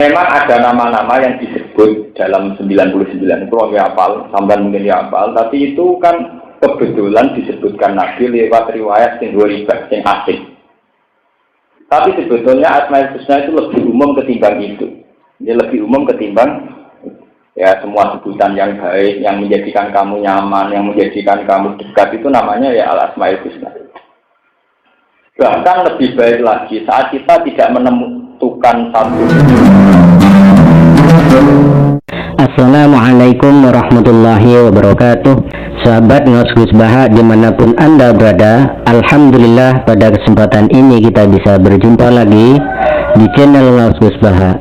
Memang ada nama-nama yang disebut dalam 99 itu orang hafal, sampai mungkin hafal, tapi itu kan kebetulan disebutkan Nabi lewat riwayat sing riwayat sing asing. Tapi sebetulnya Asmaul Husna itu lebih umum ketimbang itu. Ini lebih umum ketimbang ya semua sebutan yang baik, yang menjadikan kamu nyaman, yang menjadikan kamu dekat itu namanya ya Al-Asmaul Husna. Bahkan lebih baik lagi saat kita tidak menentukan satu. Assalamualaikum warahmatullahi wabarakatuh. Sahabat Ngaos Gus Baha dimanapun Anda berada, alhamdulillah pada kesempatan ini kita bisa berjumpa lagi di channel Ngaos Gus Baha.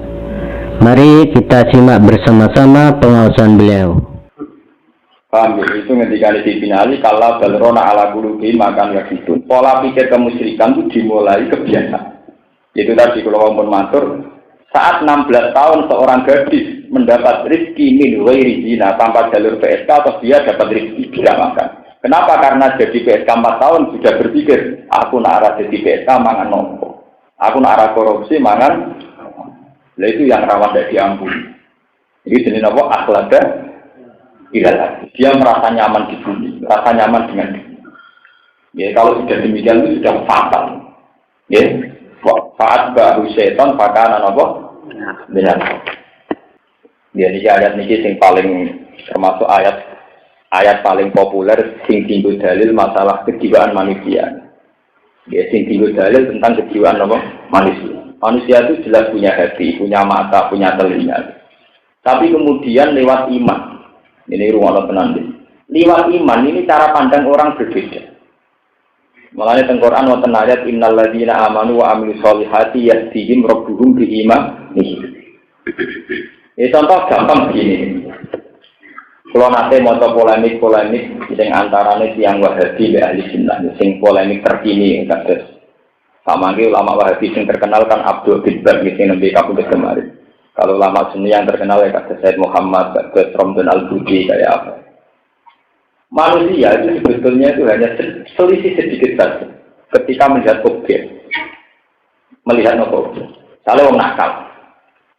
Mari kita simak bersama-sama pengaosan beliau. Paham ya? Itu ketika dipinali kalau balrona ala qulubi makan yakitun. Pola pikir kemusyrikan itu dimulai kebiasaan. Itu tadi kalau pun matur, saat 16 tahun seorang gadis mendapat rezeki min ghairi zina tanpa jalur PSK atau dia dapat rezeki tidak makan. Kenapa? Karena jadi PSK 4 tahun sudah berpikir, aku nak arah jadi PSK mangan nopo. Aku nak arah korupsi mangan. Nah itu yang rawan dari diampuni. Jadi jenis apa? Akhlada ilah. Dia merasa nyaman di bumi, merasa nyaman dengan dunia. Ya kalau sudah demikian itu sudah fatal. Ya, faat bahu setan pakanan apa? Benar. Jadi ayat ini yang paling termasuk ayat paling populer sing tinggu dalil masalah kejiwaan manusia. Ya sing tinggu dalil tentang kejiwaan apa? Manusia. Manusia itu jelas punya hati, punya mata, punya telinga. Tapi kemudian lewat iman. Ini ruang tenang. Lewat iman ini cara pandang orang berbeda. Makanya teng Quran wonten ayat innal ladzina amanu wa amilus solihati yahdihim rabbuhum bi iman. Ini contoh gampang begini. Kalau nanti mau polemik yang antaranya tiang Wahabi dan ahli sunnah, yang polemik terkini kasus sama ulama Wahabi yang terkenal kan Abdul Bidbar yang nabi kabudut kemarin. Kalau ulama sunni yang terkenal ya kasus Said Muhammad, kasus Romdon Al-Budi kayak apa. Manusia itu sebetulnya itu hanya selisih sedikit saja ketika melihat objek, melihat objek. Kalau orang nakal.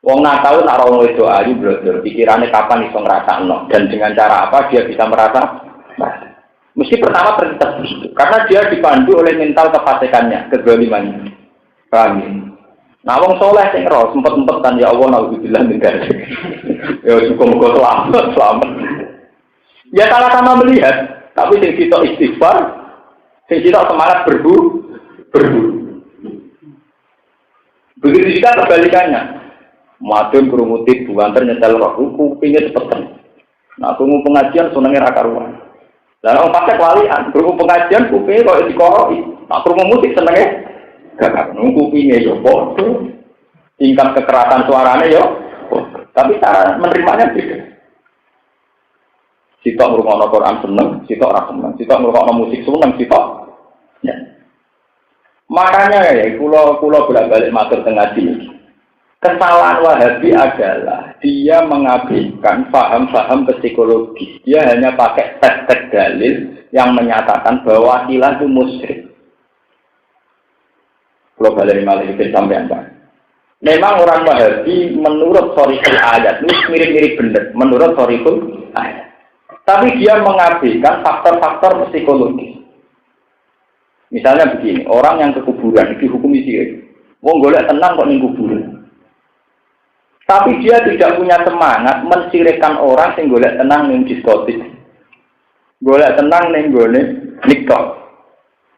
Wong nakal nak ora itu ayu blodor, pikirannya kapan iso ngrasakno dan dengan cara apa dia bisa merasa. Mesti pertama terlintas itu, karena dia dipandu oleh mental kefasikannya, kezalimannya. Paham ya? Nah wong soleh sing ro sempet-sempetan ya Allah naudzubillah min dzalik. Ya muga-muga selamat. Ya sama-sama melihat, tapi sing kita istighfar, sing kita semangat berburu. Begitu juga kebalikannya. Madun kerumutit buanter nyetel roh kupingnya cepetan. Nah, krungu pengajian senenge ra karuan. Lah orang pakai walian, krungu pengajian kupingnya kok dikoroi. Nah, krungu musik senenge gak krungu kupingnya yo padha. Tingkat kekerasan suaranya yo. Tapi cara menerimanya beda. Sitok ngrungokno Quran seneng, sitok ora seneng. Sitok ngrungokno musik seneng, sitok. Ya. Makanya ya kula bolak-balik matur teng ngaji. Kesalahan Wahabi adalah dia mengabaikan paham-paham psikologis. Dia hanya pakai tes dalil yang menyatakan bahwa ilah itu musyrik. Kalau balik malah itu sampai apa? Memang orang Wahabi menurut sorikul ayat ini mirip-mirip benar. Menurut sorikul ayat. Tapi dia mengabaikan faktor-faktor psikologis. Misalnya begini, orang yang ke kuburan dihukumi sirik. Wong golek tenang kok ning kuburan. Tapi dia tidak punya semangat mensirikkan orang yang golek tenang ning diskotik. Golek tenang ning gone nikah.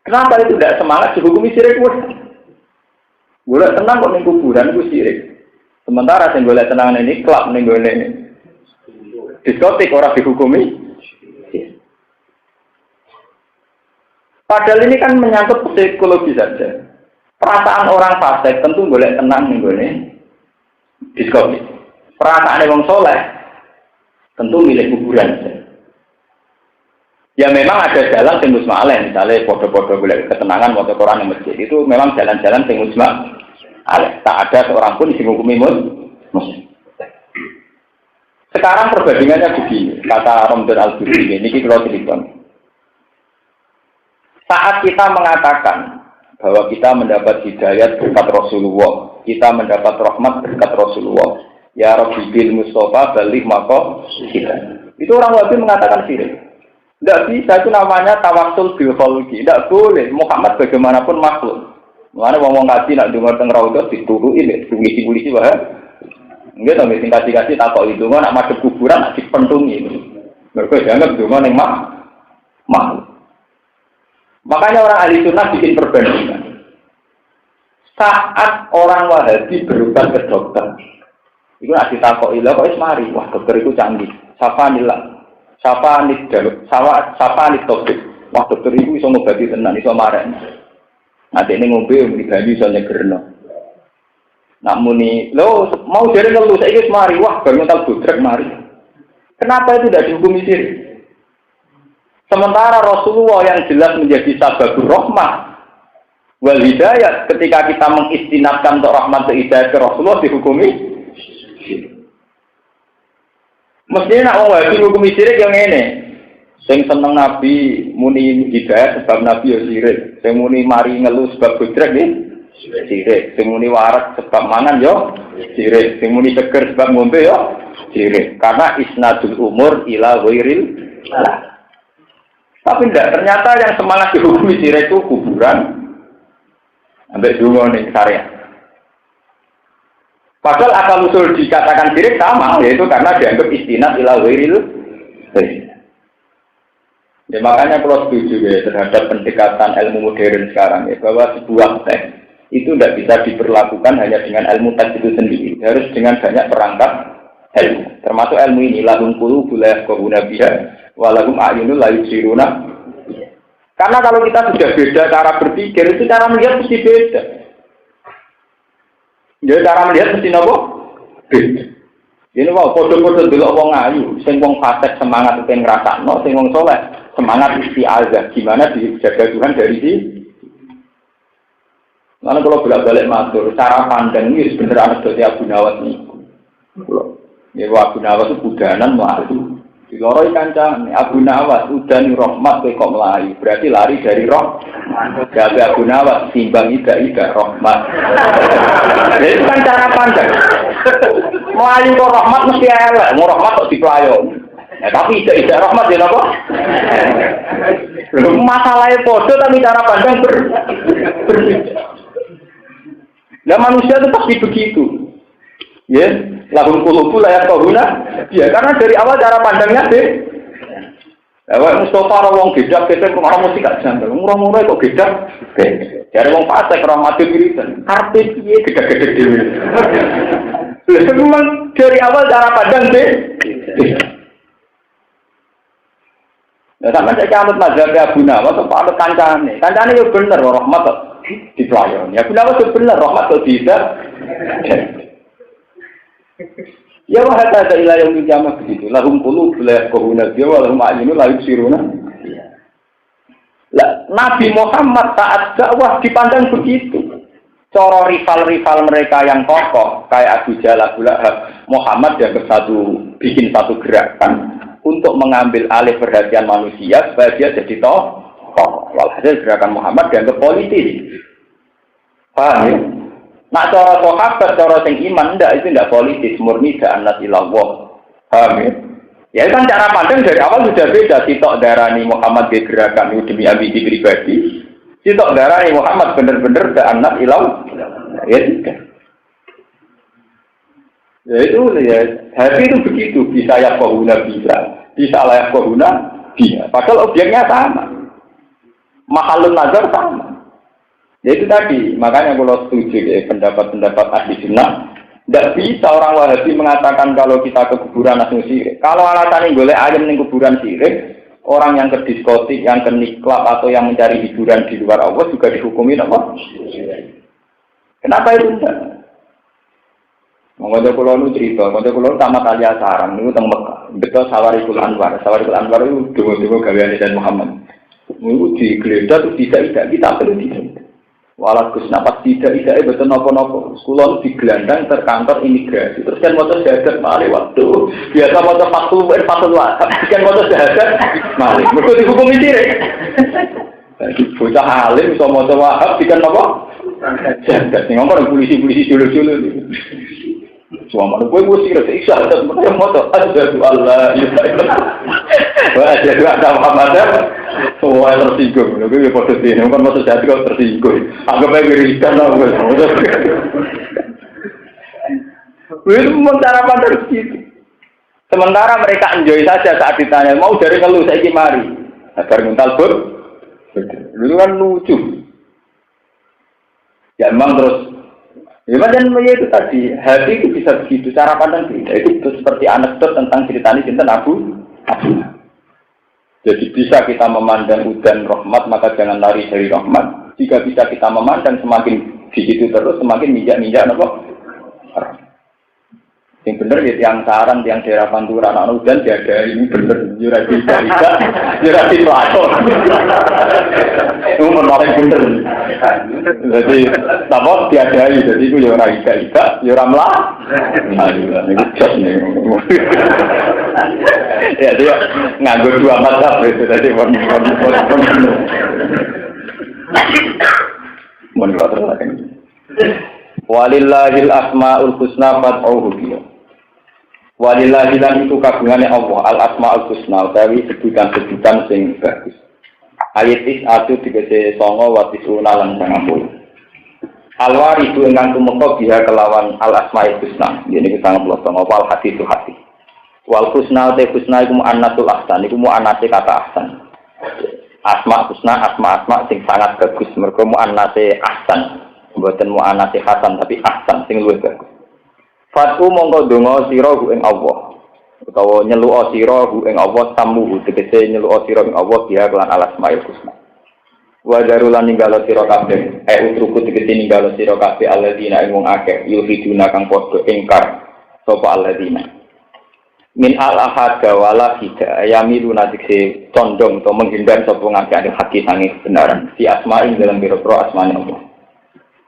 Kenapa itu tidak semangat dihukumi sirik? Golek tenang kok ning kuburan itu sirik. Sementara sing golek tenang ning klub ning gone diskotik ora dihukumi. Padahal ini kan menyangkut psikologi saja. Perasaan orang fasik tentu golek tenang ning gone diskotik. Perasaan wong soleh tentu milik kuburan. Ya memang ada jalan sing musma'aleh, misalnya podo-podo golek ketenangan moto Quran di masjid. Itu memang jalan-jalan sing musma'aleh. Tak ada seorang pun sing hukumi muslim. Sekarang perbandingannya begini, kata Romdon Al-Budi ini kalau cerita. Saat kita mengatakan bahwa kita mendapat hidayat berkat Rasulullah kita mendapat rahmat berkat Rasulullah. Ya Rabbi bil Mustafa balik maka kita. Itu orang Wahabi mengatakan sirik. Tidak bisa, itu namanya tawassul bil khalqi. Tidak boleh. Muhammad bagaimanapun makhluk. Mana ngomong kasih nak dengar teng raudhah dituruki polisi-polisi wae. Nggih to sing kasih-kasih takok itu nak madhep kuburan nak dipentungi. Mergo dianggap donga ning makhluk. Makanya orang ahli sunnah bikin perbandingan. Saat orang Wahabi berobat ke dokter, itu nak ditakoki lha kok wis mari. Wah, dokter itu canggih. Safanillah. Safanit topik. Wah, dokter itu iso ngobati tenan, iso marani. Nanti ini ngombe pribadi soalnya gerno. Namun nih, lo mau jadi ngeluh saya ini semari, wah baru ngetal budrek mari. Kenapa itu tidak dihukumi sirik? Sementara Rasulullah yang jelas menjadi sababur rahmah wal hidayah, ketika kita mengistinadkan untuk rahmat dan hidayah ke Rasulullah dihukumi sirik. Mestinya nak orang dihukumi sirik yang ini. Sing seneng Nabi muni hidayah sebab Nabi ya sirik. Sing muni mari ngeluh sebab budrek nggih sirik. Sing muni warak sebab mangan yo sirik. Sing muni seger sebab ngombe yo sirik. Karena isnadul umur ila ghairil lah. Tapi tidak, ternyata yang semangat dihukumi sirik itu kuburan. Ambek dungo ning syariat. Padahal asal usul dikatakan sirik sama, yaitu karena dianggap istinad ila ghairil. Ya, makanya kalau setuju ya terhadap pendekatan ilmu modern sekarang ya, bahwa sebuah teks itu tidak bisa diperlakukan hanya dengan ilmu teks itu sendiri, harus dengan banyak perangkat ilmu, termasuk ilmu ini lahum qulubun la yafqahuna biha wa lahum a'yunun la yubsiruna. Karena kalau kita sudah beda cara berpikir, itu cara melihat mesti beda. Ya cara melihat mesti apa? Beda. Ini mau podo-podo delok wong ayu, sing wong fasik semangat pengen ngrasakno, sing wong saleh semangat isti'adzah, gimana dijaga Tuhan dari sini. Lalu kalau bolak-balik matur, cara pandang ini sebenarnya ada Abu Nawas nih. Ya Abu Nawas itu budanan melayu. Di loroi kancang Abu Nawas udani rahmat kok melayu, berarti lari dari roh. Jadi Abu Nawas timbang ida rahmat. Jadi itu kan cara pandang. Melayu kok rahmat mesti elek, mau rahmat kok dipelayo. Ya, tapi tidak rahmat ya apa? Masalahnya podo tapi cara pandang berbeda. Nah manusia itu pasti begitu. Ya, lahum qulubun la yafqahuna. Ya, karena dari awal cara pandangnya deh. Awak Mustafa wong gedak ketek kok ora mesti gak janggal. Murah-murah kok gedak. Jare wong fasik rahmat wiridan. Karepe piye gedak-gedek dhewe. Memang dari awal cara pandang deh. Nah, sampai saya kiamat mazhab Abu Nawas atau ada kancane itu bener, rahmat di pelayan. Abu Nawas itu bener, rahmat itu bisa. Ya wahai ada ilah yang dijamah begitu. Lahum qulubun la yafqahuna biha wa lahum a'yunun la yubsiruna. Lah Nabi Muhammad saat dakwah dipandang begitu. Cara rival-rival mereka yang kokoh kayak Abu Jahal, Abu Lahab, Muhammad yang bikin satu gerakan untuk mengambil alih perhatian manusia supaya dia jadi tokoh. Walhasil gerakan Muhammad dianggap politis. Paham ya? Nah cara sahabat, cara sing iman itu tidak politis, murni da'anat ilallah. Paham ya? Ya kan cara pandang dari awal sudah beda. Sitok darani Muhammad di gerakan itu demi ambisi pribadi. Sitok darani Muhammad benar-benar da'anat ilallah. Ya tidak. Ya itu ya, hati itu begitu, bisa yafqahuna bisa la yafqahuna biha. Padahal objeknya sama, mahalun nazar sama. Ya itu tadi, makanya kalau setuju ya, pendapat-pendapat ahli sunnah, tidak bisa orang Wahabi mengatakan kalau kita ke kuburan langsung sirik. Kalau alasannya boleh ayam di kuburan sirik, orang yang ke diskotik, yang ke niklab atau yang mencari hiburan di luar Allah juga dihukumi apa? Kenapa itu tidak? Mengajak pulau nu cerita, mengajak pulau sama kali sarang itu tentang Mekah. Betul Sawarikul Anwar itu demo gawean dan Muhammad. Itu digeledah itu tidak kita perlu tidak. Walau Gus napas tidak betul nopo. Sekolah digelandang terkantor imigrasi. Terus kan motor syahadat malih waktu biasa motor 40 watt. Kan motor syahadat malih. Mereka dihukumi sirik. Bocah alim iso maca wahab dikan apa? Jagat sing ngomong polisi-polisi dulu-dulu. Semua mana gue sih rasa isya sebenarnya motor asyhadu alla ilaha illallah wa asyhadu anna muhammadar semua tersinggung. Gue foto sini, bukan maksud jadi kau tersinggung. Anggap aja gerikan lah gue. Gue itu memang cara pandang gitu. Sementara mereka enjoy saja saat ditanya mau dari ngeluh saya mari. Agar mental bur, itu kan lucu. Ya memang terus. Ya dan itu tadi, hati itu bisa begitu, cara pandang beda. Itu seperti anekdot tentang ceritanya tentang Abu. Jadi bisa kita memandang udan rahmat, maka jangan lari dari rahmat. Jika bisa kita memandang semakin di situ terus, semakin minjak apa? Yang benar ya tiang saran, tiang daerah Pantura, anak udan tiada ini benar. Jurasi pelakon. Itu menarik bener. Jadi apa tiadai, jadi itu ya orang ika, ya orang melah. Ini jos nih. Ya dia nganggur dua mata itu tadi menurut terlalu. Walillahil asmaul husna fad'uhu biha. Walillahil itu kagungane Allah al asmaul husna utawi sebutan-sebutan sing bagus. Ayat itu dikese songo watisuna lan 90. Alwaridu ingkang tumeka biha kelawan al asmaul husna. Ini kita ngomong songo wal hati itu hati. Wal husna te husna iku mu'annatul ahsan, iku mu'annate kata ahsan. Asma husna asma sing sangat bagus mergo mu'annate ahsan. Mboten mu'annate hasan tapi ahsan sing luwih bagus. Fatu mongko donga sira ing Allah. Utawa nyeluk sira ing Allah tamuhu tegese nyeluk sira ing Allah dia kelan alas mail husna. Wa darulan ninggalo sira kabeh utruku tegese ninggalo sira kabeh alladzina ing wong akeh yufiduna kang padha ingkar sapa alladzina min al-ahad wala hida yamiruna tegese condong utawa menghindar sapa ngakeh ing haki sange kebenaran si asma'in dalam biro-biro asmane Allah.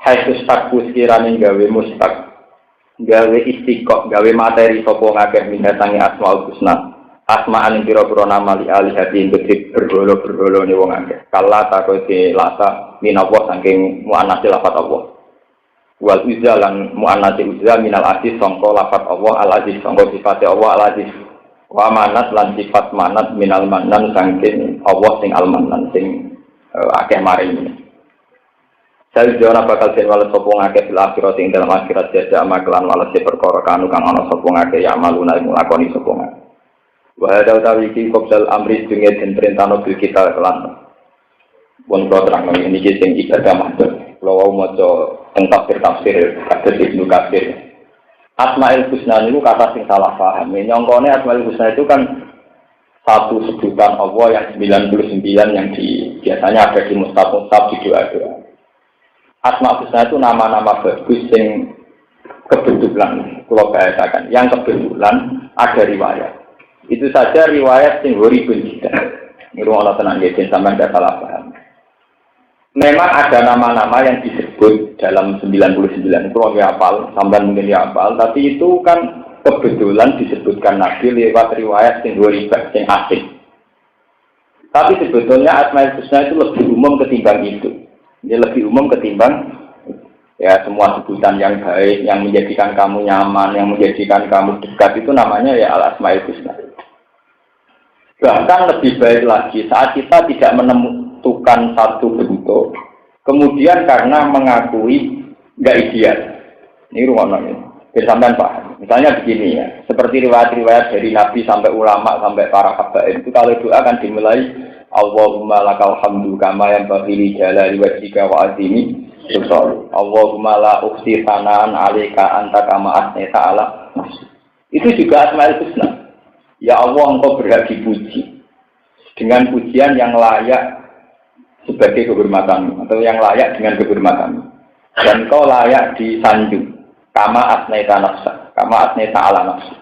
Hai sustaku sekirane gawe mustak gawe istiqok, gawe materi sapa ngakeh minatangi asmaul husna. Asma'an pira-pira nama li alihati ing berholo-berholo ne wong akeh. Kala takote lata minawa saking muannats lafat Allah. Wal uzza lan muannats uzza minal aziz sangka lafat Allah al aziz sangka sifate Allah al aziz. Wa manat lan sifat manat minal mannan saking Allah sing al mannan sing akeh maring. Saya jona bakal den walet sapa ngake fil akhirat ing dalam akhirat jaja maklan walet perkara kanu kang ana sapa ngake ya maluna ing lakoni sapa ngake. Wa hada utawi iki qabdal amri dunya den perintahno bil kita kelan. Pun kula terang ini sing ibadah mahdhur. Kula wau maca tafsir kados Ibnu Katsir. Asmaul Husna niku kata sing salah paham. Nyongkone Asmaul Husna itu kan satu sebutan Allah yang 99 yang biasanya ada di mushaf di doa-doa. Asma Husna itu nama-nama bagus yang kebetulan, kalau bahasakan, yang kebetulan ada riwayat. Itu saja riwayat yang horibun juga. Ini Allah tenang, jadi sampai tidak salah paham. Memang ada nama-nama yang disebut dalam 99, kalau hafal, sampai mungkin hafal, tapi itu kan kebetulan disebutkan Nabi lewat riwayat yang horibun, yang asing. Tapi sebetulnya Asma Husna itu lebih umum ketimbang itu. Dia lebih umum ketimbang ya semua sebutan yang baik, yang menjadikan kamu nyaman, yang menjadikan kamu dekat itu namanya ya al-asmaul husna. Bahkan lebih baik lagi saat kita tidak menentukan satu bentuk, kemudian karena mengakui nggak ideal. Ini ruangnya. Bersamaan paham. Misalnya begini ya, seperti riwayat-riwayat dari Nabi sampai ulama sampai para habaib itu kalau doa akan dimulai Allahumma lakal hamdu kama yang baghili jalali wajhika wa azimi subhanahu. Allahumma la ukhsi sanaan alaika anta kama asnaita ala nafsi. Itu juga asmaul husna. Ya Allah, engkau berhak dipuji dengan pujian yang layak sebagai kehormatanmu atau yang layak dengan kehormatanmu. Dan engkau layak disanjung kama asnaita nafsa, kama asnaita ala nafsi.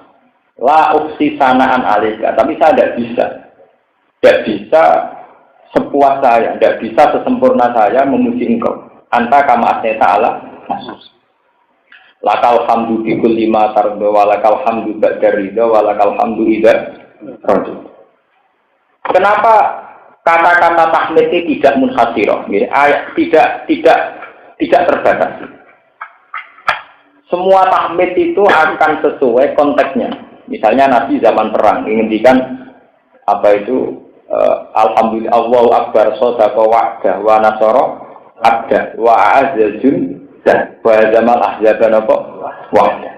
La ukhsi sanaan alaika, tapi saya tidak bisa. Tidak bisa sepuas saya, tidak bisa sesempurna saya memuji engkau. Anta kama asneta ala nasus. Lakal hamdu bikul lima tardo, walakal hamdu ba'da ridha, walakal hamdu idha rajul. Kenapa kata-kata tahmid ini tidak munhasirah? tidak terbatas. Semua tahmid itu akan sesuai konteksnya. Misalnya Nabi zaman perang menghentikan apa itu alhamdulillah Allahu akbar sadaqa wa'dah wa nasara abda wa a'azzal wa zamal ahzaban wa'dah.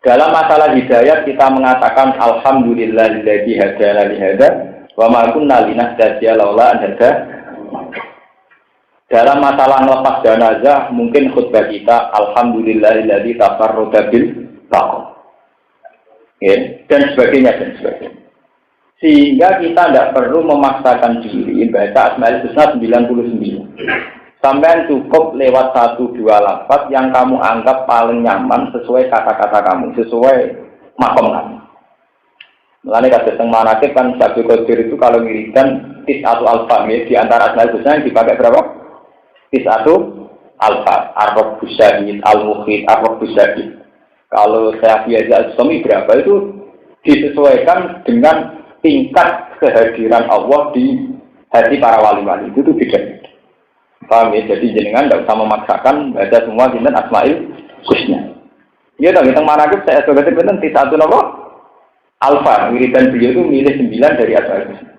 Dalam masalah hidayat kita mengatakan alhamdulillahilladzi hadana li hada wa ma kunna linahtadiya laula an hada. Dalam masalah melepas jenazah mungkin khutbah kita alhamdulillahilladzi tafarrada bil taqwa. Ya, dan sebagainya. Sehingga kita tidak perlu memaksakan diri baca Asmaul Husna 99. Sampai cukup lewat 1-2 lafaz yang kamu anggap paling nyaman sesuai kata-kata kamu, sesuai makom kamu. Mulane kata teng manakib kan Syabul Qadir itu kalau ngirikan tis'atu alfa di antara Asmaul Husna yang dipakai berapa? Tis'atu alfa, ar-rabb syahid, al-mukhid, ar-rabb syahid. Kalau saya biasa suami berapa itu disesuaikan dengan tingkat kehadiran Allah di hati para wali-wali itu beda. Paham ya? Jadi jenengan tidak usah memaksakan baca semua jinten Asmaul Husna. Iya dong, kita manakib saya sebagai binten tis'atu alfa, wiridan beliau itu milih 9 dari Asmaul Husna.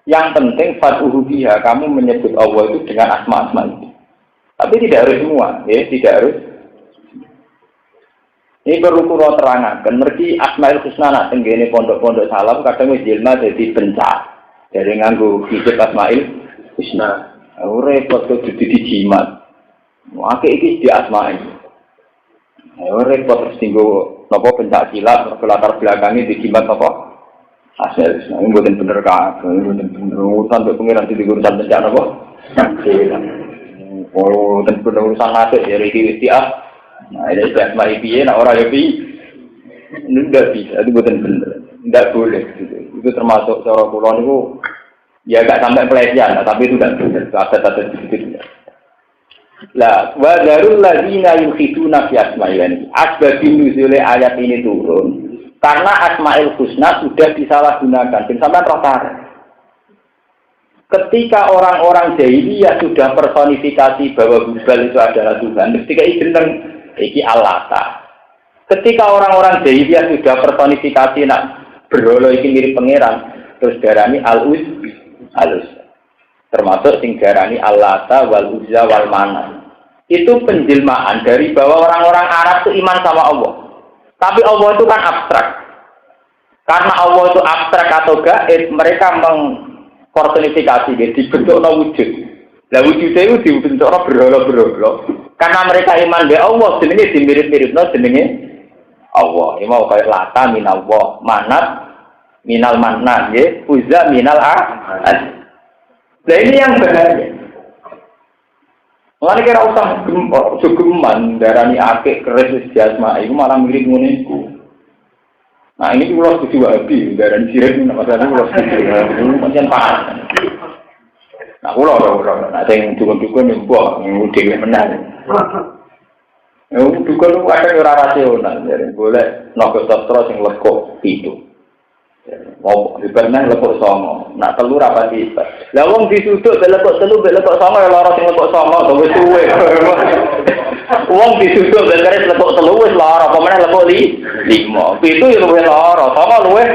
Yang penting fatuhu biha, kamu menyebut Allah itu dengan asma-asma itu. Tapi tidak harus semua, ya, tidak harus. Ini perlu kula terangkan. Mergi Asmaul Husna nak tenggene pondok-pondok salam kadang wis jelma dadi bencak. Dari nganggo hijab Asmaul Husna. Ora repot kok dadi jimat. Akeh iki di asma'i. Ora repot terus tinggo napa bencak silat latar belakangnya di jimat apa? Asal ini bukan bener kak, ini bukan bener urusan untuk pengiran di urusan bencana kok. Oh, dan bener urusan nasib ya riki istiah. Nah ini sudah mari piye, nak orang lebih ini tidak bisa, itu bukan bener, tidak boleh. Gitu. Itu termasuk cara kulon itu ya gak sampai pelecehan, tapi itu tidak benar. Ada sedikit. Lah, wadarul ladzina yukhiduna fi asma'illah. Asbabun nuzul ayat ini turun. Karena Asmaul Husna sudah disalahgunakan, sampai rotar. Ketika orang-orang jahiliyah sudah personifikasi bahwa Hubal itu adalah Tuhan, ketika iki Allata. Ketika orang-orang jahiliyah sudah personifikasi nak berhala iki mirip pangeran, terus darani Al-Uz, termasuk sing darani Allata wal Uzza wal Manat. Itu penjelmaan dari bahwa orang-orang Arab itu iman sama Allah. Tapi Allah itu kan abstrak. Karena Allah itu abstrak atau gaib, mereka mengpersonifikasi, dibentuk wujud. Lah wujudnya itu dibentuk berhala-berhala. Karena mereka iman be Allah, jenenge dimirip-miripno jenenge Allah. Ini mau kayak Lata minallah, Manat minal Mannan, ya, Uzza minal Ahad. Nah ini yang bahaya. Mulane kira usah geman darani akeh keris jasma iku malah mirip ngene iku. Nah ini kula setuju Wahabi darani sirik masalah kula setuju. Pancen parah. Nah kula nah sing dukun-dukun mbok dhewe menang. Dukun kadang ora rasional, jadi boleh naga sastra sing lekuk itu. Mau dipernah lekuk songo, nak telur apa sih? Lah wong disuduk lekuk telu, lekuk songo ya lara sing lekuk songo, wis suwe. Wong disuduk beres lekuk telu wis lara, apa meneh lekuk 5. Pitu ya luwih lara, songo luwih.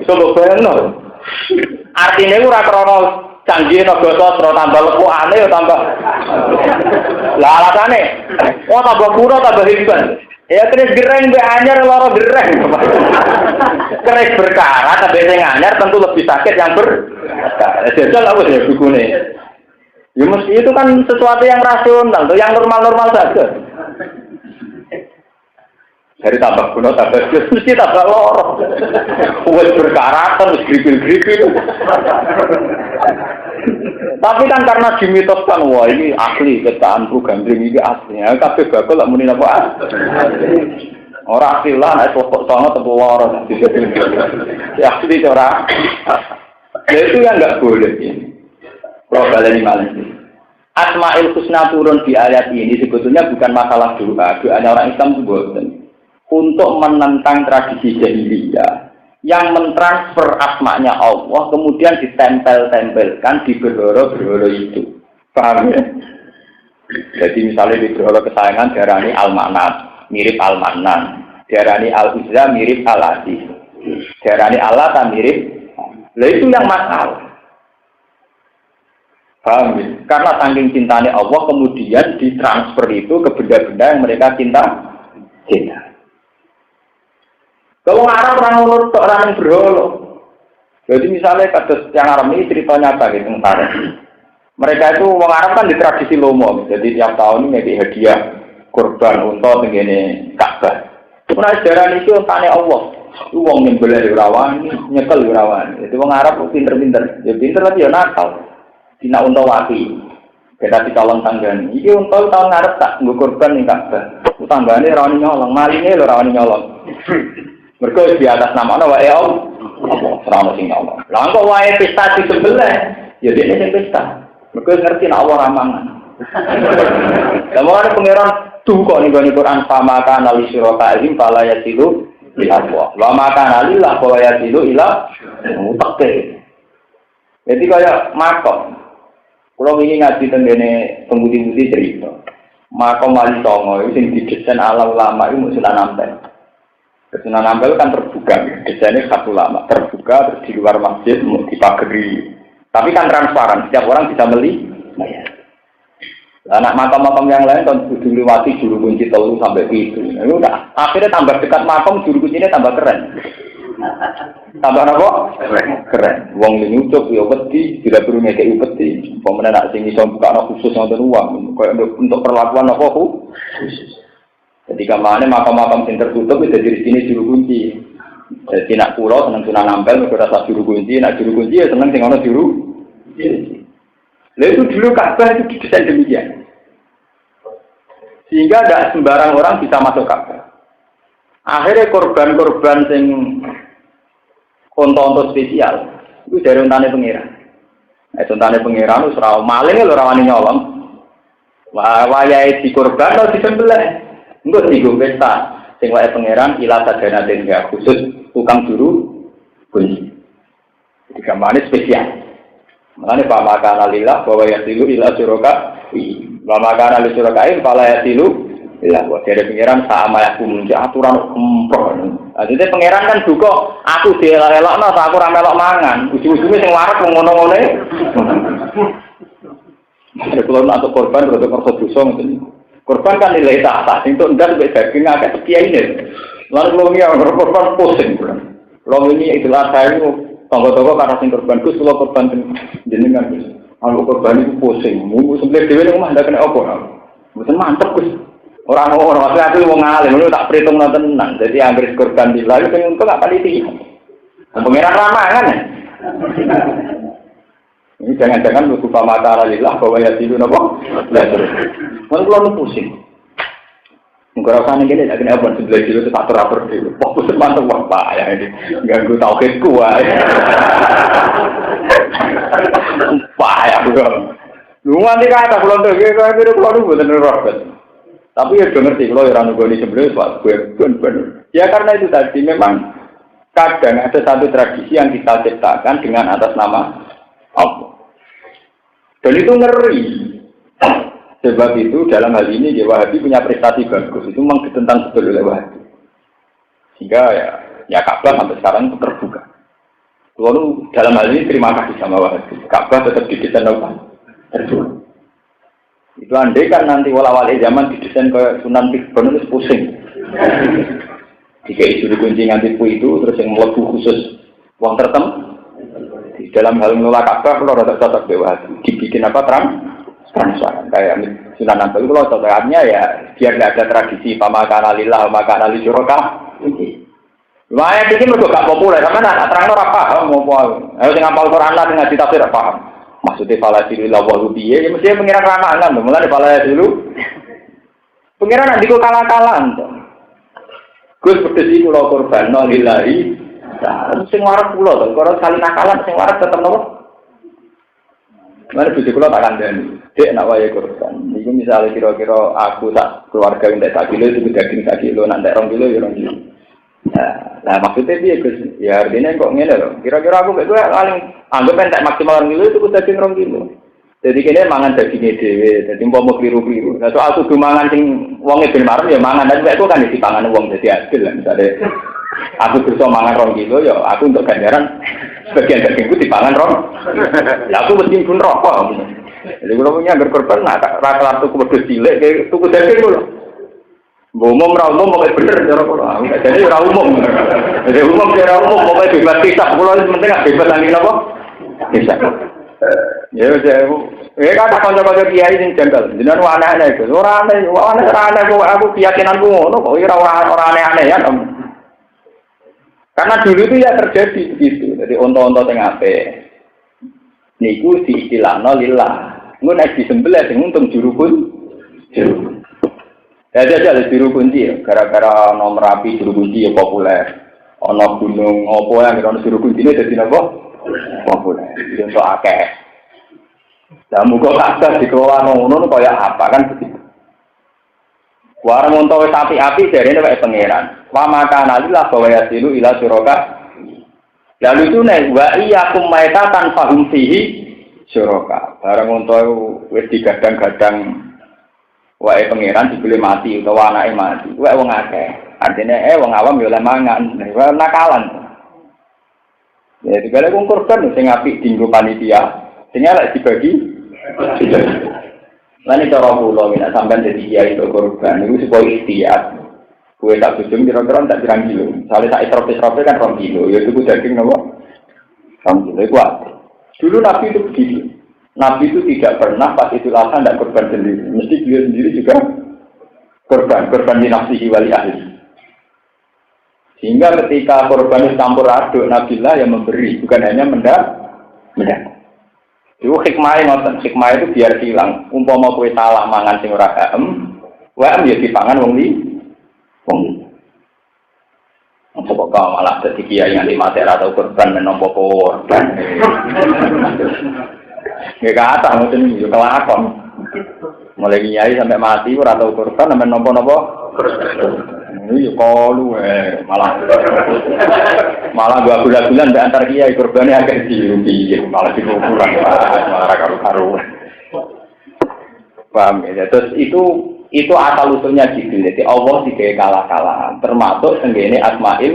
Iso lho bener. Artine ora krana canggih naga sastra tambah lekukane ya tambah. Lah alasane, oh tambah pura tambah hebat. Ya keris gereng be anyar lara gereng. Keris berkarat tapi sing anyar tentu lebih sakit yang berkarat. Jajal apa ya dukune. Ya mesti itu kan sesuatu yang rasional, tuh yang normal-normal saja. Dari tambah kuno tambah mesti tambah lara. Wes berkarat terus gripil-gripil. Tapi kan karena dimitoskan, wah ini asli cetakanku gandring ini asli. Ya kabeh bakal lak muni apa? Ora asli lah nek kok sono tepu lara. Ya asli ora. Ya itu yang enggak boleh ini. Problemnya malah ini. Asmaul Husna turun di ayat ini sebetulnya bukan masalah doa. Doanya orang Islam itu bukan. Untuk menentang tradisi jahiliyah yang mentransfer asmanya Allah kemudian ditempel-tempelkan di berhala-berhala itu. Paham ya? Jadi misalnya di berhala kesayangan diarani Al-Manat, mirip Al-Manan. Diarani Al-Uzza mirip Al-Aziz. Diarani Allah tak mirip. Lah itu yang masalah. Paham ya? Karena saking cintanya Allah kemudian ditransfer itu ke benda-benda yang mereka cinta. Kalau Arab orang urut orang yang berhala. Jadi misalnya kasus yang Arab ini cerita nyata gitu tentang mereka itu orang Arab kan di tradisi lomo, jadi tiap tahun ini ngeki hadiah kurban untuk begini Ka'bah. Nah sejarah itu tanya Allah, itu wong nyembelih urawan, nyekel urawan. Jadi orang Arab itu pinter-pinter, ya pinter tapi ya nakal. Tina untuk wati, kita dicolong tanggane. Iki untuk tahun Arab tak nggo kurban ning Ka'bah. Tanggane rawani nyolong, malinge lho rawani nyolong. Mergo di atas nama ana wae Allah, ora sing nyolong. Lah kok wae pesta disembelih, ya dene sing pesta. Mereka ngerti nak Allah ramangan. Kamu ada pengiran tuh kok nih bani Quran sama kan ali syurakaihim fala yasilu ila Allah. Wa makan alillah fala yasilu ila mutakir. Jadi kayak makom. Kalau ini ngaji tentang pembudi-budi cerita. Makom wali songo itu yang didesain ala ulama itu Sunan Ampel. Sunan Ampel kan terbuka, desainnya satu ulama terbuka terus di luar masjid mau dipagari. Tapi kan transparan, setiap orang bisa beli. Anak makam-makam yang lain kan dulu lewati juru kunci telu sampai itu. Itu udah akhirnya tambah dekat makam juru kuncinya tambah keren. Tambah apa? Keren. Wong ini ucap ya wedi, tidak perlu ngekei wedi. Pemenang nak sing iso buka ana khusus wonten uang. Kayak untuk perlakuan apa khusus. Ketika mana makam-makam sing tertutup itu jadi sini juru kunci. Jadi nak pulau seneng Sunan Ampel, mereka rasa juru kunci, nak juru kunci ya seneng sing ana juru. Lalu itu dulu Ka'bah itu didesain demikian, sehingga tidak sembarang orang bisa masuk Ka'bah. Akhirnya korban-korban sing konto-konto spesial itu dari untane pengiran. Untane pengiran itu serau maling lho rawani nyolong. Wayahe dikorban atau disembelih. Engko digo pesta. Sing wae pangeran ila sadana tengah khusus tukang juru kunci. Jadi gambarnya spesial. Makanya Pak Makana lillah bahwa yasilu ila suraka. Wa makana li surakain fala yasilu ila wa dari pangeran sama aku munjuk aturan kempro. Jadi pangeran kan duka aku dielok-elokno aku ora melok mangan. Ujung-ujunge sing warak ngono-ngono. Ada kalau nak korban atau korban dosa ngoten. Korban kan nilai tak itu enggak sampai daging agak setia ini. Lalu kalau ini korban pusing. Kalau ini itulah saya itu tonggo-tonggo karena sing korban Gus, kalau korban jenengan Gus. Kalau korban itu pusing, mau sebelah dewi rumah tidak kena apa. Bukan mantap Gus. Orang-orang maksudnya aku mau ngalim, lu tak perhitung tenang. Jadi ambil korban di lalu kan untuk nggak paliti. Pengiran ramah kan ya. Ini jangan-jangan lu lupa mata alillah bahwa ya tidur apa? Lah terus. Mun kula nu pusing. Engko rasane kene nek kena apa sebelah kilo itu tak teratur dhewe. Fokus mantep wah Pak ya ini. Ganggu tauhidku wae. Pak ya kok. Lu nganti kata kula tuh kula nu mboten robot. Tapi ya do ngerti kula ora nunggoni sebelah Pak ben. Ya karena itu tadi memang kadang ada satu tradisi yang kita ciptakan dengan atas nama Allah. Dan itu ngeri. Sebab itu dalam hal ini Wahabi punya prestasi bagus. Itu memang ditentang betul oleh Wahabi. Sehingga ya Ka'bah sampai sekarang itu terbuka. Lalu dalam hal ini terima kasih sama Wahabi. Ka'bah tetap didesain apa? Terbuka. Itu andai kan nanti wala-wali zaman didesain ke Sunan Tikbon itu pusing. Jika isu dikunci nganti itu terus yang melebu khusus uang tertentu. Dalam hal menolak Ka'bah kalau rada cocok dewa dibikin apa transparan kayak Sunan Ampel kalau cocoknya ya biar nggak ada tradisi pamakana lillah pamakana li syuraka. Lumayan ini mereka gak populer karena nak terang ora paham mau ayo sing hafal Quran lah ngaji tafsir paham. Maksudnya faladilillah wa rubiye ya mesti pengiran ramangan lho mulane faladil pengiran nak diko kalah-kalahan to. Gus pedesi kula korban lillahi. Nah, sing warak kula to, kalau kali nakalan sing warak tetep nopo? Mane bojo kula tak kandhani. Dek nak wayahe korban. Iku misale kira-kira aku tak keluarga entek sak kilo itu daging sak kilo, nak entek 2 kilo ya 2 kilo. Nah, maksudnya piye Gus? Ya artinya kok ngene lho. Kira-kira aku mek kowe paling anggap entek maksimal 2 kilo itu daging 2 kilo. Jadi kene mangan dagingnya dhewe, dadi umpama kliru-kliru. Lah soal kudu mangan sing wonge ben marem ya mangan, tapi aku kan dipangan wong dadi adil lah misale. Aku bisa mangan 2 kilo ya aku untuk ganjaran sebagian dagingku dipangan 2. Lah aku mesti pun rokok. Jadi kalau punya berkorban rata-rata tuku wedhus cilik tuku daging lho. Umum ra umum pokoke bener cara kula. Jadi ora umum. Jadi umum ora umum pokoke bebas hisab kula penting bebas nang napa? Hisab. Ya kata kanca-kanca kiai sing janggal. Jenengan aneh-aneh itu. Ora aneh kok aku keyakinanku ngono kok ora aneh-aneh ya. Karena dulu itu ya terjadi begitu. Jadi onto-onto sing apik niku diistilahno lillah. Engko nek disembelih sing untung juru kunci. Ya jajal juru kunci gara-gara nomor api juru kunci ya populer. Ana gunung apa yang ana juru kunci ini dadi napa? Populer. Untuk akeh. Lah muga kabeh dikelola ngono kaya apa kan begitu. Warang untuk api-api dari ini pangeran. Wa maka nalilah bahwa yasilu ila suraka. Lalu itu nih wa iyyakum maitatan fahum fihi suraka. Barang untuk wis digadang-gadang wae pangeran dibeli mati utawa anake mati. Wae wong akeh. Artine wong awam yo oleh mangan. Nakalan. Ya digale wong korban sing apik dienggo panitia. Sing elek dibagi. Lan cara kula nek sampean dadi kiai kok korban niku supaya ikhtiar. Kue tak bujung kira-kira tak jirang kilo. Misalnya tak isrof-isrofnya kan 2 kilo. Ya itu daging apa? 2 kilo itu ada. Dulu Nabi itu begini. Nabi itu tidak pernah pas itu lahan dan korban sendiri. Mesti beliau sendiri juga korban di nafsihi wali ahli. Sehingga ketika korban itu campur aduk, Nabilah yang memberi, bukan hanya mendak. Itu hikmah itu biar hilang. Umpama kue salah mangan sing ora wae ya dipangan wong li. Kok malah dadi kiai nganti mati atau korban menompo korban. Nggih kata ngoten yo kelakon. Mulai kiai sampai mati ora tau korban menompo napa? Ini yo kalu malah 2 bulan mbek antar kiai korbane akeh dirugi malah dikukuran malah karo-karo. Paham ya? Terus itu asal usulnya gitu. Jadi Allah digawe kalah-kalahan, termasuk tenggene Asmaul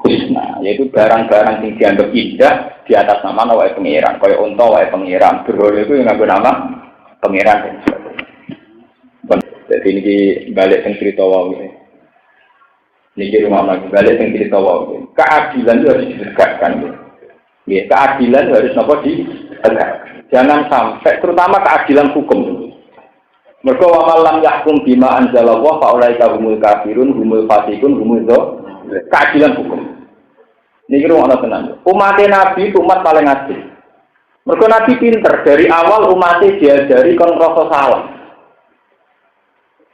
Husna, yaitu barang-barang yang dianggap indah di atas nama wae pangeran, kaya unta wae pangeran, berhala itu yang nganggo nama pangeran dan sebagainya. Jadi ini balik yang cerita wae. Niki rumah lagi balik yang cerita wae. Keadilan itu harus ditegakkan. Ya, keadilan harus napa ditegakkan. Jangan sampai terutama keadilan hukum. Mereka wamalam yahkum bima anzalallah faulaika humul kafirun humul fasiqun humul keadilan hukum. Niki ruang tenan. Umat Nabi itu umat paling adil. Mereka Nabi pinter dari awal umatnya diajari kon rasa salah.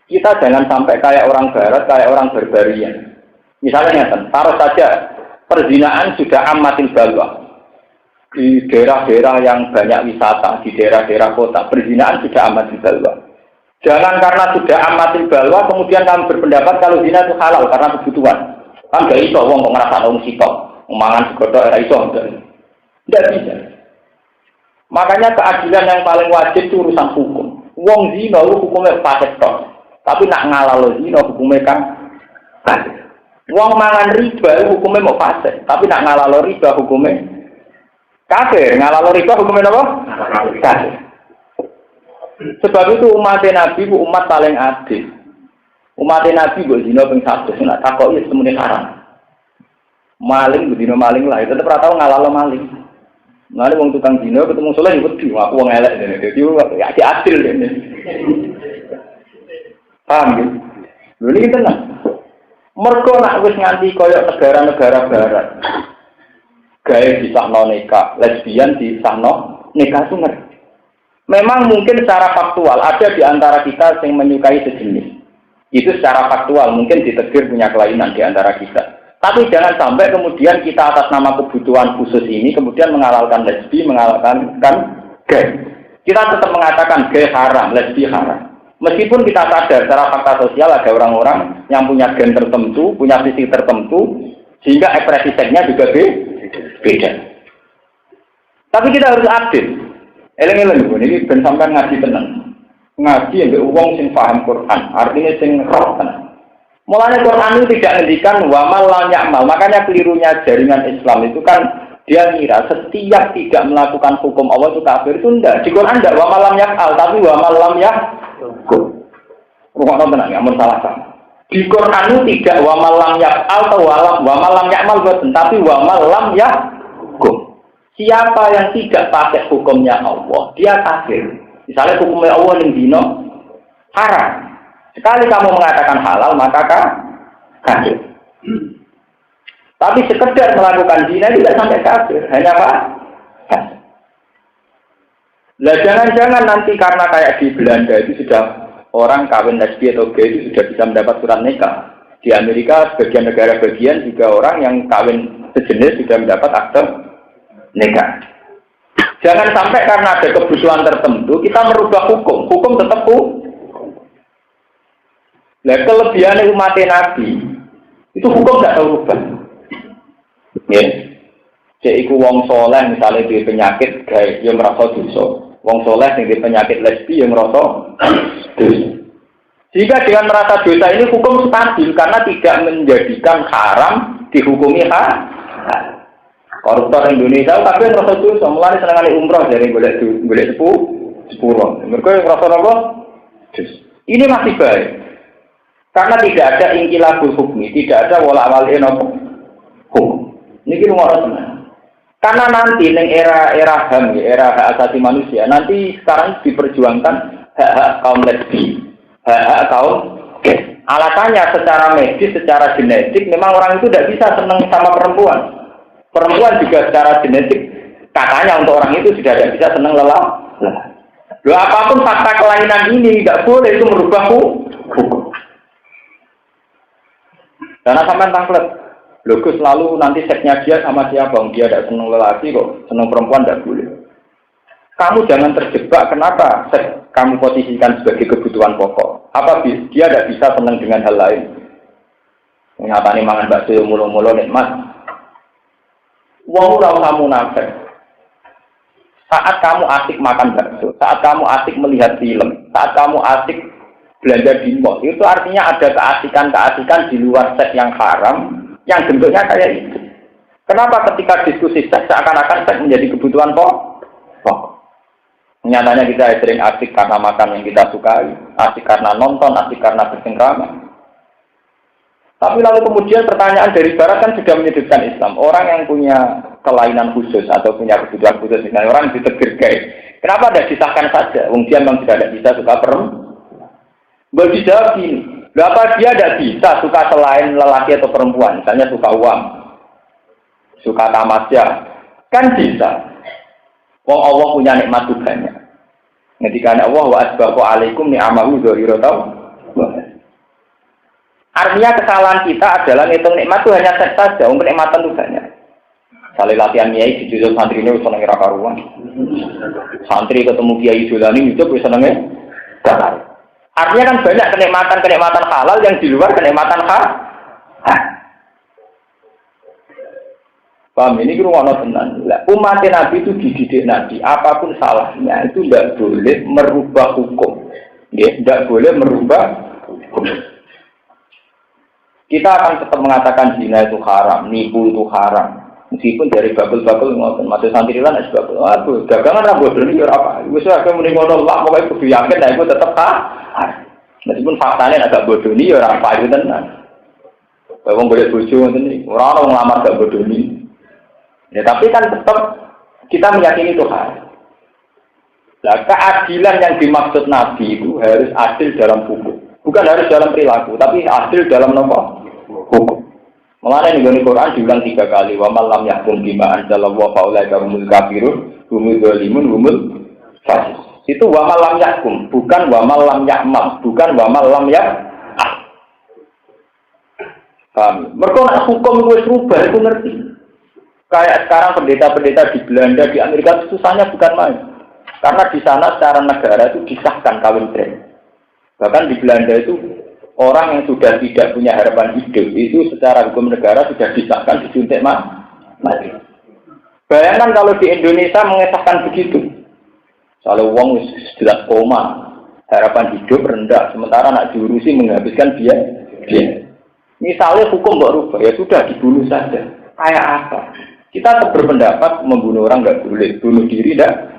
Kita jangan sampai kayak orang barat, kayak orang barbarian. Misalnya taruh saja perzinaan sudah amatil balwa. Di daerah-daerah yang banyak wisata, di daerah-daerah kota, perzinaan sudah amatil balwa. Jangan karena sudah amatil balwa kemudian kamu berpendapat kalau zina itu halal karena kebutuhan. Kan gak iso wong kok ngrasakno wong sitok, mangan segodhok ora iso. Tidak bisa. Makanya keadilan yang paling wajib itu urusan hukum. Wong zina hukumnya fasik tok. Tapi nak ngalalo zina hukumnya kan fasik. Wong mangan riba hukumnya mau fasik, tapi nak ngalalo riba hukumnya kafir. Ngalalo riba hukumnya apa? Kafir. Sebab itu umat Nabi itu umat paling adil. Umat Nabi buat zina ping 100, nak takoki semene haram. Maling budino maling lah, tetep ora tau ngalalo maling. Maling wong tukang zina ketemu saleh wedi, aku wong elek dene. Dadi ya adil dene. Paham ya? Lho iki tenan. Mergo nak wis nganti koyo negara-negara barat. Gawe disahno nikah, lesbian disahno nikah itu ngerti. Memang mungkin secara faktual ada di antara kita yang menyukai sejenis. Itu secara faktual mungkin ditegur punya kelainan di antara kita. Tapi jangan sampai kemudian kita atas nama kebutuhan khusus ini kemudian menghalalkan lesbi, menghalalkan gay. Kita tetap mengatakan gay haram, lesbi haram. Meskipun kita sadar secara fakta sosial ada orang-orang yang punya gen tertentu, punya sisi tertentu, sehingga ekspresi seksnya juga beda. Tapi kita harus adil. Eleng-eleng ini ben sampean ngaji tenan. Ngaji ambek wong sing paham Quran, artinya sing roh tenan. Mulane Quran itu tidak ngendikan wa mal lam ya'mal. Makanya kelirunya jaringan Islam itu kan dia ngira setiap tidak melakukan hukum Allah itu kafir. Itu enggak. Di Quran enggak wa mal lam ya'al, tapi wa mal lam ya'qul. Rumakno tenan ya, mun salah sama. Di Quran itu tidak wa mal lam ya'al atau wa mal lam ya'mal boten, tapi wa mal lam ya'qul. Siapa yang tidak pakai hukumnya Allah, dia kafir. Misalnya hukumnya Allah yang dino haram. Sekali kamu mengatakan halal, maka kafir. Tapi sekedar melakukan zina tidak sampai kafir, hanya apa? Kafir. Lah jangan-jangan nanti karena kayak di Belanda itu sudah orang kawin lesbi atau gay itu sudah bisa mendapat surat nikah. Di Amerika sebagian negara bagian juga orang yang kawin sejenis sudah mendapat akte nikah. Jangan sampai karena ada kebutuhan tertentu kita merubah hukum. Hukum tetap hukum. Nah, kelebihan umat Nabi itu hukum tidak tahu rubah. Ya, cek iku wong soleh misalnya di penyakit kayak yang merasa dosa. Wong soleh yang di penyakit lesbi yang merasa dosa. Jika dengan merasa dosa ini hukum stabil karena tidak menjadikan haram dihukumi haram. Koruptor Indonesia tapi yang merasa dosa, mulai senangane umroh dari golek sepuluh. Mereka yang merasa apa? Ini masih baik. Karena tidak ada inqilabul hukmi, tidak ada wala awalin hukum. Ini kita ngomong. Karena nanti neng era HAM, era hak asasi manusia, nanti sekarang diperjuangkan hak kaum lesbi, hak kaum gay. Alasannya secara medis, secara genetik, memang orang itu tidak bisa senang sama perempuan. Perempuan juga secara genetik katanya untuk orang itu sudah tidak bisa senang lelah. Loh, apapun fakta kelainan ini tidak boleh itu merubah hukum. Karena sampai tangklet, logus selalu nanti seksnya dia sama siapa? Dia tidak senang lelaki kok, senang perempuan tidak boleh. Kamu jangan terjebak. Kenapa seks kamu posisikan sebagai kebutuhan pokok? Apa dia tidak bisa senang dengan hal lain? Nyatane mangan bakso mulu-mulu nikmat. Wong ora usah munafik. Saat kamu asik makan bakso, saat kamu asik melihat film, saat kamu asik belanja di mall, itu artinya ada keasikan-keasikan di luar seks yang haram, yang bentuknya kayak itu. Kenapa ketika diskusi seks seakan-akan seks menjadi kebutuhan pokok? Nyatanya kita sering asik karena makan yang kita sukai, asik karena nonton, asik karena bercengkrama. Tapi lalu kemudian pertanyaan dari barat kan sudah menyudutkan Islam. Orang yang punya kelainan khusus atau punya kebutuhan khusus, misalnya orang ditegur gay. Kenapa tidak disahkan saja? Wong dia memang tidak bisa suka perempuan. Gak dijawab gini. Berapa dia tidak bisa suka selain lelaki atau perempuan? Misalnya suka uang, suka tamasya, kan bisa. Wong Allah punya nikmat banyak. Ketika Allah wa asbaqu alaikum ni'amahu dzahiratan. Artinya kesalahan kita adalah ngitung nikmat itu hanya seks saja, untuk nikmatan itu banyak. Salih latihan kiai di judul santri ini seneng ira karuan. Santri ketemu kiai Julani itu bisa senengnya. Artinya kan banyak kenikmatan halal yang di luar kenikmatan halal. Paham ini kira-kira tenan. Umat Nabi itu dididik Nabi, apapun salahnya itu tidak boleh merubah hukum. Tidak boleh merubah hukum. Kita akan tetap mengatakan zina itu haram, nipu itu haram. Meskipun dari babel-babel ngoten, masih santri lan es babel. Aduh, dagangan ra bodoni ya apa. Wis ora muni ngono lah, pokoke kudu yakin nek iku tetep meskipun faktanya agak bodoni ya ora payu tenan. Wong golek bojo ngoten iki, ora ono nglamar gak bodoni. Ya tapi kan tetap kita meyakini itu haram. Nah, keadilan yang dimaksud Nabi itu harus adil dalam hukum. Bukan harus dalam perilaku, tapi adil dalam hukum. Mengenai di Quran diulang 3 kali. Wa man lam yahkum bima anzalallahu fa ulaika humul kafirun, humul zalimun, humul fasik. Itu wa man lam yahkum, bukan wa man lam ya'mal, bukan wa man lam ya'al. Paham? Mereka hukum wis rubah itu ngerti. Kayak sekarang pendeta-pendeta di Belanda, di Amerika susahnya bukan main. Karena di sana secara negara itu disahkan kawin pria. Bahkan di Belanda itu orang yang sudah tidak punya harapan hidup itu secara hukum negara sudah disahkan disuntik mati. Bayangkan kalau di Indonesia mengesahkan begitu. Soalnya uang jelas koma, harapan hidup rendah, sementara nak diurusi menghabiskan biaya. Misalnya hukum nggak rubah, ya sudah dibunuh saja. Kayak apa? Kita tetap berpendapat membunuh orang nggak boleh, bunuh diri tidak.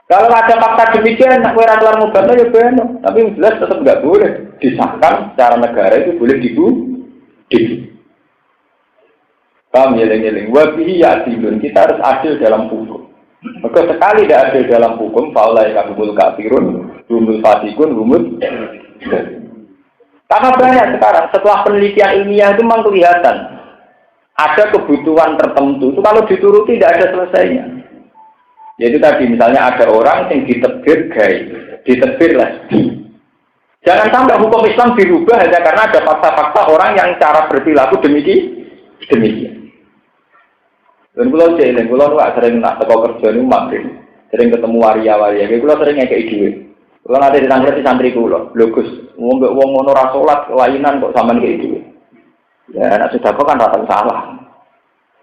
Kalau ada fakta demikian, nak keluar keluar mubahnya ya benar. Tapi jelas tetap nggak boleh disahkan secara negara itu boleh dibunuh. Paham yeling-yeling. Wabihi ya'dilun, kita harus adil dalam hukum. Maka sekali tidak adil dalam hukum, faulai kabul kafirun, humul fasikun, humul. Karena banyak sekarang, setelah penelitian ilmiah itu memang kelihatan ada kebutuhan tertentu itu kalau dituruti tidak ada selesainya. Yaitu tadi misalnya ada orang yang ditebir gay, ditebir lesbi. Jangan sampai hukum Islam dirubah hanya karena ada fakta-fakta orang yang cara berperilaku demikian. Dan kalau saya, kalau sering nak teko kerja ini makin sering ketemu waria-waria. Kalau sering ngekei duit. Kalau nanti ditangkap di santri kulo, logus, wong ngono ra salat kelainan kok sampean ngekei duit. Ya, nak sudah kok kan rata salah.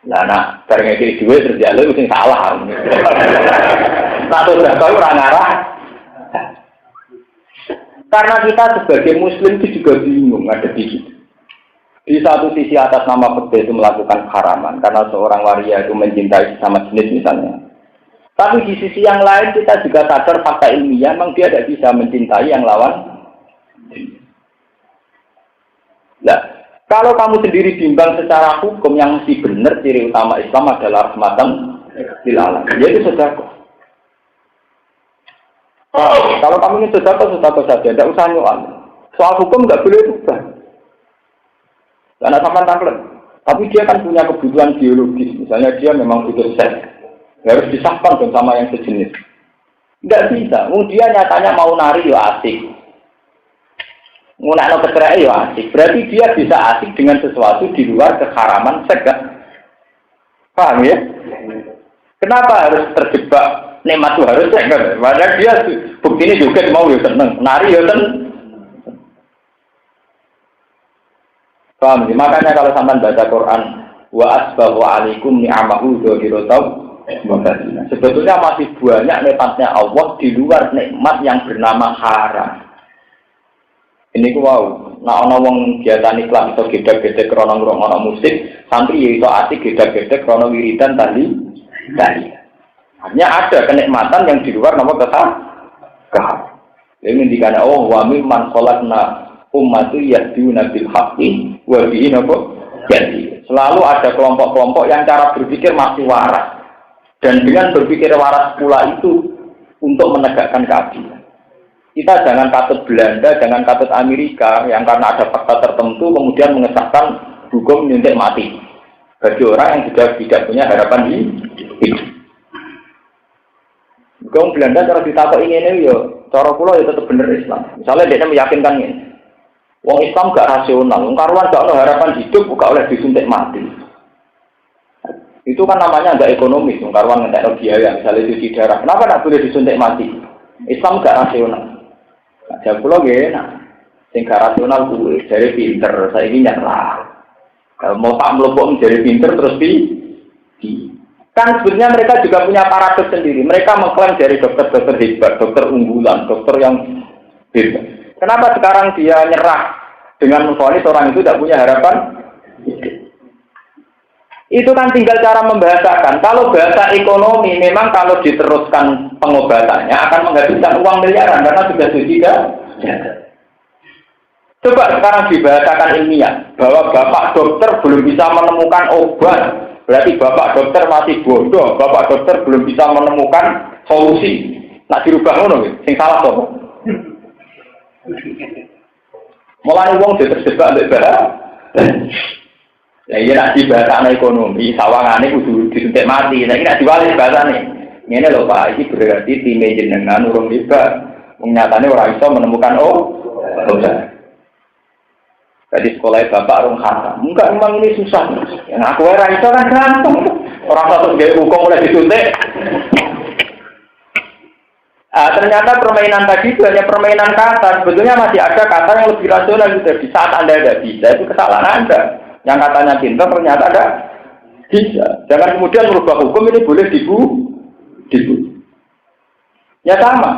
Lah nak bareng ngekei duit terus dia lu sing salah. Tak sudah kau ora ngarah. Karena kita sebagai muslim itu juga bingung ada di situ. Di satu sisi atas nama fikih itu melakukan haraman karena seorang waria itu mencintai sesama jenis misalnya. Tapi di sisi yang lain kita juga sadar fakta ilmiah memang dia tidak bisa mencintai yang lawan. Nah, kalau kamu sendiri bimbang secara hukum yang mesti benar ciri utama Islam adalah rahmatan lil alamin. Jadi sedekah. Kalau kamu ingin sedekah saja, tidak usah nyual. Soal hukum nggak boleh berubah. Karena sampai tangklet. Tapi dia kan punya kebutuhan biologis. Misalnya dia memang butuh seks. Harus disahkan dong sama yang sejenis. Nggak bisa. Dia nyatanya mau nari ya asik. Ngunakno kecerai ya asik. Berarti dia bisa asik dengan sesuatu di luar keharaman seks. Paham ya? Kenapa harus terjebak nikmat itu harus seks? Padahal dia buktinya juga mau ya seneng. Nari ya seneng. Paham ya? Makanya kalau sampai baca Quran wa asbahu alaikum ni'amahu dzahiratan. Sebetulnya masih banyak nikmatnya Allah di luar nikmat yang bernama haram. Ini ku wow, nah ana wong kegiatan iklan iso gedhe-gedhe krana ngrungokno musik, santri ya iso asik gedhe-gedhe krana wiridan tadi. Hanya ada kenikmatan yang di luar nama keharam. Ini ngendikane Allah wa mimman khalaqna ummatu yahduna bil haqqi wa bihi jadi. Selalu ada kelompok-kelompok yang cara berpikir masih waras. Dan dengan berpikir waras pula itu untuk menegakkan keadilan. Kita jangan katut Belanda, jangan katut Amerika yang karena ada fakta tertentu kemudian mengesahkan hukum nyuntik mati bagi orang yang tidak punya harapan hidup. Hukum Belanda cara ditakok ini yo, cara kula ya tetap bener Islam. Misalnya dia meyakinkan ini, wong Islam gak rasional, wong karuan gak ada harapan hidup, gak oleh disuntik mati. Itu kan namanya agak ekonomis, karuan ngetek biaya, misalnya cuci darah. Kenapa tidak boleh disuntik mati? Islam gak rasional. Nah, pulau gak sing gak rasional kuwi dari pinter, saya ini nyerah. Mau tak melopok menjadi pinter terus kan sebenarnya mereka juga punya paradoks sendiri. Mereka mengklaim dari dokter-dokter hebat, dokter unggulan, dokter yang hebat. Kenapa sekarang dia nyerah dengan memvonis orang itu tidak punya harapan? Itu kan tinggal cara membahasakan. Kalau bahasa ekonomi, memang kalau diteruskan pengobatannya akan menghabiskan uang miliaran karena sudah tidak. Coba sekarang dibahasakan ilmiah bahwa bapak dokter belum bisa menemukan obat, berarti bapak dokter masih bodoh. Bapak dokter belum bisa menemukan solusi. Nak dirubah ngono, sing salah kok. Mulai uang terjebak ambek bahasa. Ya iya nak dibahasane ekonomi, sawangane kudu disuntik mati. Saiki nak diwales bahasane. Ngene lho Pak, iki berarti tim jenengan urung tiba. Nyatane ora iso menemukan obat. Jadi sekolah bapak urung haram. Enggak memang ini susah. Yang aku ora iso kan gampang. Orang satu gawe hukum oleh disuntik. Ternyata permainan tadi itu hanya permainan kata. Sebetulnya masih ada kata yang lebih rasional gitu. Di saat Anda tidak bisa, itu kesalahan Anda. Yang katanya pintar ternyata ada bisa. Jangan kemudian merubah hukum ini boleh dibu. Ya sama.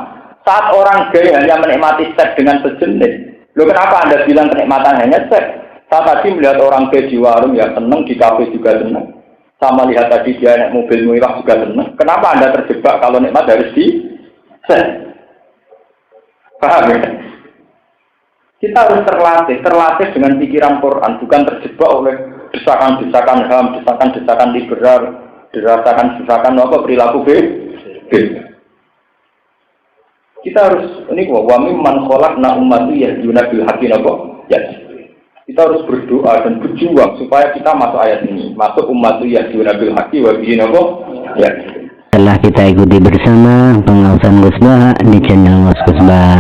Saat orang gay hanya menikmati seks dengan sejenis, loh kenapa Anda bilang kenikmatan hanya seks? Saya tadi melihat orang gay di warung ya seneng, di kafe juga seneng. Sama lihat tadi dia naik mobil mewah juga seneng. Kenapa Anda terjebak kalau nikmat harus di seks? Paham ya? Kita harus terlatih dengan pikiran Quran, bukan terjebak oleh desakan-desakan HAM, desakan-desakan liberal, desakan-desakan perilaku bebas. Kita harus ini wa mimman khalaqna ummatan yahduna bil haqqi ya. Kita harus berdoa dan berjuang supaya kita masuk ayat ini, masuk ummatan yahduna bil haqqi wa bihi ya. Setelah kita ikuti bersama pengawasan Gus Baha di channel Gus Baha.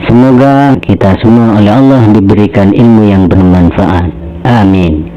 Semoga kita semua oleh Allah diberikan ilmu yang bermanfaat. Amin.